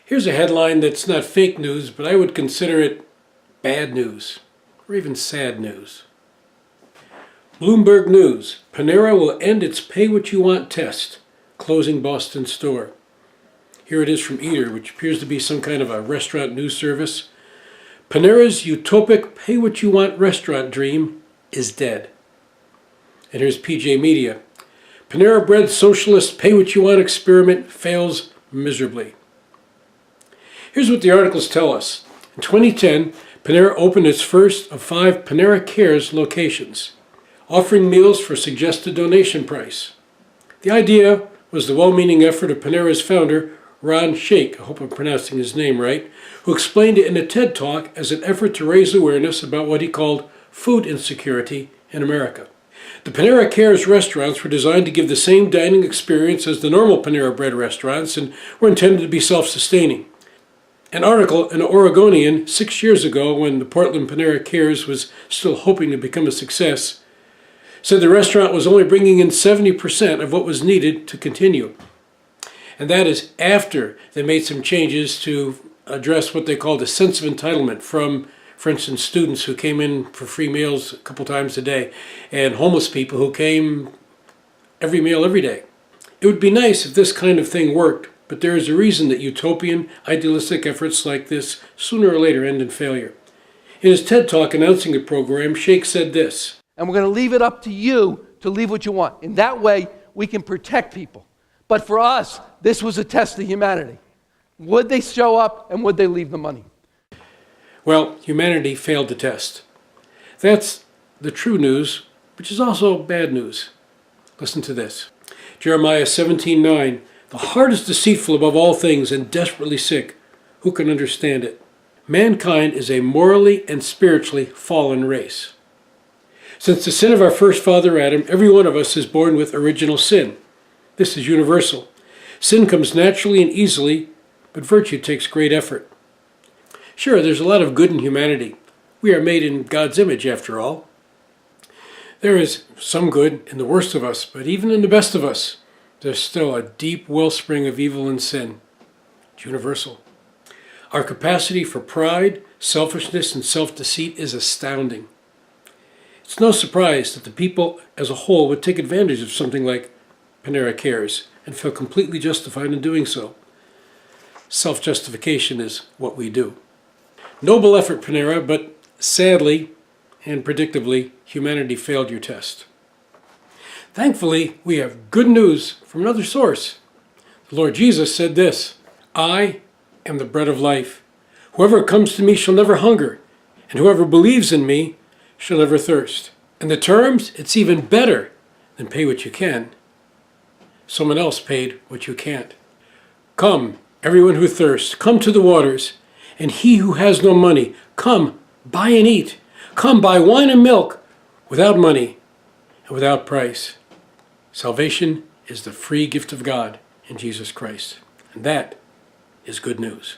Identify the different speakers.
Speaker 1: Here's a headline that's not fake news, but I would consider it bad news, or even sad news. Bloomberg News: Panera will end its pay-what-you-want test, closing Boston store. Here it is from Eater, which appears to be some kind of a restaurant news service. Panera's utopic pay-what-you-want restaurant dream is dead. And here's PJ Media: Panera Bread's socialist pay-what-you-want experiment fails miserably. Here's what the articles tell us. In 2010, Panera opened its first of 5 Panera Cares locations, offering meals for a suggested donation price. The idea was the well-meaning effort of Panera's founder, Ron Shaich, I hope I'm pronouncing his name right, who explained it in a TED Talk as an effort to raise awareness about what he called food insecurity in America. The Panera Cares restaurants were designed to give the same dining experience as the normal Panera Bread restaurants and were intended to be self-sustaining. An article in Oregonian 6 years ago, when the Portland Panera Cares was still hoping to become a success, said the restaurant was only bringing in 70% of what was needed to continue. And that is after they made some changes to address what they called a sense of entitlement from, for instance, students who came in for free meals a couple times a day, and homeless people who came every meal every day. It would be nice if this kind of thing worked, but there is a reason that utopian, idealistic efforts like this sooner or later end in failure. In his TED Talk announcing the program, Shaich said this:
Speaker 2: and we're going to leave it up to you to leave what you want. In that way, we can protect people. But for us, this was a test of humanity. Would they show up and would they leave the money?
Speaker 1: Well, humanity failed the test. That's the true news, which is also bad news. Listen to this. Jeremiah 17:9. The heart is deceitful above all things and desperately sick. Who can understand it? Mankind is a morally and spiritually fallen race. Since the sin of our first father Adam, every one of us is born with original sin. This is universal. Sin comes naturally and easily, but virtue takes great effort. Sure, there's a lot of good in humanity. We are made in God's image, after all. There is some good in the worst of us, but even in the best of us, there's still a deep wellspring of evil and sin. It's universal. Our capacity for pride, selfishness, and self-deceit is astounding. It's no surprise that the people as a whole would take advantage of something like Panera Cares and feel completely justified in doing so. Self-justification is what we do. Noble effort, Panera, but sadly and predictably, humanity failed your test. Thankfully, we have good news from another source. The Lord Jesus said this: I am the bread of life. Whoever comes to me shall never hunger, and whoever believes in me shall never thirst. And the terms, it's even better than pay what you can. Someone else paid what you can't. Come, everyone who thirsts, come to the waters, and he who has no money, come, buy and eat. Come, buy wine and milk without money and without price. Salvation is the free gift of God in Jesus Christ. And that is good news.